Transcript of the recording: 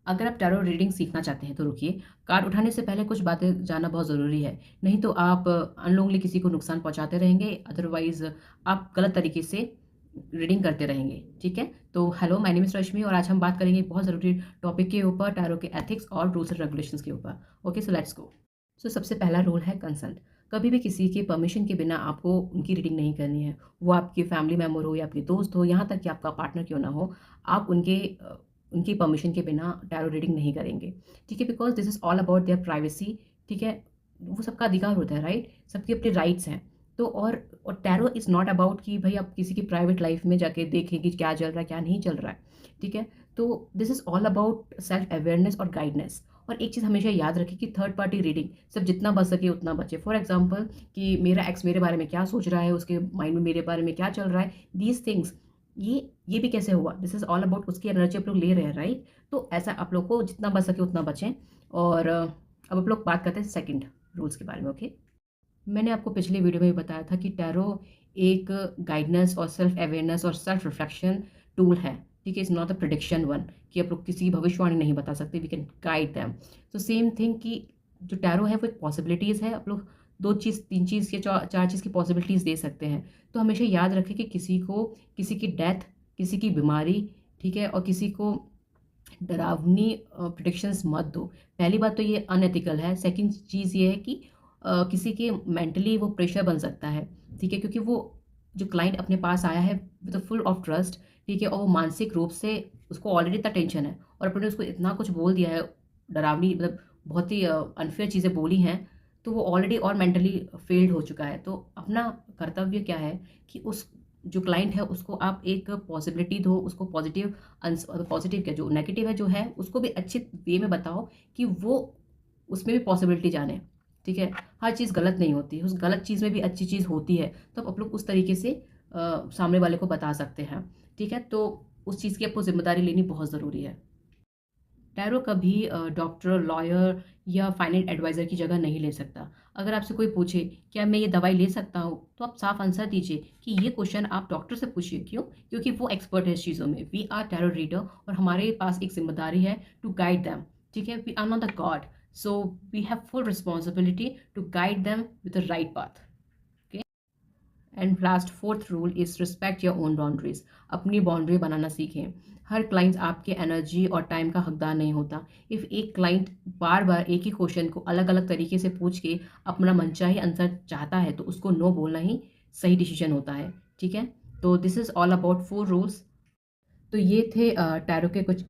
अगर आप tarot reading सीखना चाहते हैं तो रुकिए, कार्ड उठाने से पहले कुछ बातें जानना बहुत ज़रूरी है। नहीं तो आप अननोइंगली किसी को नुकसान पहुँचाते रहेंगे, अदरवाइज़ आप गलत तरीके से रीडिंग करते रहेंगे, ठीक है? तो हेलो, माय नेम इज़ रश्मि और आज हम बात करेंगे एक बहुत ज़रूरी टॉपिक के ऊपर, टैरो के एथिक्स और रूल्स एंड रेगुलेशंस के ऊपर। Okay, so let's go. सो सबसे पहला रूल है कंसल्ट। कभी भी किसी के परमिशन के बिना आपको उनकी रीडिंग नहीं करनी है। वो आपके फैमिली मेंबर हो या आपके दोस्त हो, यहाँ तक कि आपका पार्टनर क्यों ना हो, आप उनकी परमिशन के बिना टैरो रीडिंग नहीं करेंगे, ठीक है? Because this is all about their privacy, ठीक है? वो सबका अधिकार होता है, राइट? सबके अपने राइट्स हैं। तो और टैरो इज़ नॉट अबाउट कि भई आप किसी की प्राइवेट लाइफ़ में जाके देखें कि क्या चल रहा है, क्या नहीं चल रहा है, ठीक है? तो this is all about self awareness और गाइडनेस। और एक चीज़ हमेशा याद रखें कि थर्ड पार्टी रीडिंग सिर्फ जितना बच सके उतना बचे। फॉर एग्जांपल कि मेरा एक्स मेरे बारे में क्या सोच रहा है, उसके माइंड में मेरे बारे में क्या चल रहा है, दीज़ थिंग्स, ये भी कैसे हुआ? दिस इज़ ऑल अबाउट उसकी एनर्जी आप लोग ले रहे हैं, राइट? तो ऐसा आप लोग को जितना बच सके उतना बचें। और अब आप लोग बात करते हैं सेकंड रूल्स के बारे में, ओके? मैंने आपको पिछले वीडियो में भी बताया था कि टैरो एक गाइडेंस और सेल्फ अवेयरनेस और सेल्फ रिफ्लेक्शन टूल है, ठीक है? Is not a prediction one, कि आप लोग किसी की भविष्यवाणी नहीं बता सकते, वी कैन गाइड देम। तो सेम थिंग कि जो टैरो है वो एक पॉसिबिलिटीज़ है, आप लोग 2 चीज़ 3 चीज़ या 4 चीज़ की पॉसिबिलिटीज़ दे सकते हैं। तो हमेशा याद रखें कि किसी की डेथ, किसी की बीमारी, ठीक है? और किसी को डरावनी प्रेडिक्शंस मत दो। पहली बात तो ये अनएथिकल है, सेकंड चीज़ ये है कि किसी के मेंटली वो प्रेशर बन सकता है, ठीक है? क्योंकि वो जो क्लाइंट अपने पास आया है with a full of trust, ठीक है? और वो मानसिक रूप से उसको ऑलरेडी इतना टेंशन है और अपने उसको इतना कुछ बोल दिया है, डरावनी मतलब बहुत ही अनफेयर चीज़ें बोली हैं, तो वो ऑलरेडी और मेंटली फेल्ड हो चुका है। तो अपना कर्तव्य क्या है कि उस जो क्लाइंट है उसको आप एक पॉसिबिलिटी दो, उसको पॉजिटिव क्या, जो नेगेटिव है जो है उसको भी अच्छे वे में बताओ कि वो उसमें भी पॉसिबिलिटी जाने, ठीक है? हर चीज़ गलत नहीं होती, उस गलत चीज़ में भी अच्छी चीज़ होती है, तो आप लोग उस तरीके से सामने वाले को बता सकते हैं, ठीक है? तो उस चीज़ की आपको ज़िम्मेदारी लेनी बहुत ज़रूरी है। टैरो कभी डॉक्टर, लॉयर या फाइनेंस एडवाइज़र की जगह नहीं ले सकता। अगर आपसे कोई पूछे, "क्या मैं ये दवाई ले सकता हूँ?" तो आप साफ आंसर दीजिए कि ये क्वेश्चन आप डॉक्टर से पूछिए। क्यों? क्योंकि वो एक्सपर्ट है इस चीज़ों में। वी आर टैरो रीडर और हमारे पास एक ज़िम्मेदारी है टू गाइड देम, ठीक है? We are not the god, so we have full responsibility to guide them with the right path. Okay? And last fourth rule is respect your own boundaries. अपनी boundary बनाना सीखें। हर client आपके energy और time का हकदार नहीं होता। इफ़ एक क्लाइंट बार बार एक ही क्वेश्चन को अलग अलग तरीके से पूछ के अपना मनचाही आंसर चाहता है तो उसको नो बोलना ही सही डिसीजन होता है, ठीक है? तो this is all about 4 rules. तो ये थे टैरो के कुछ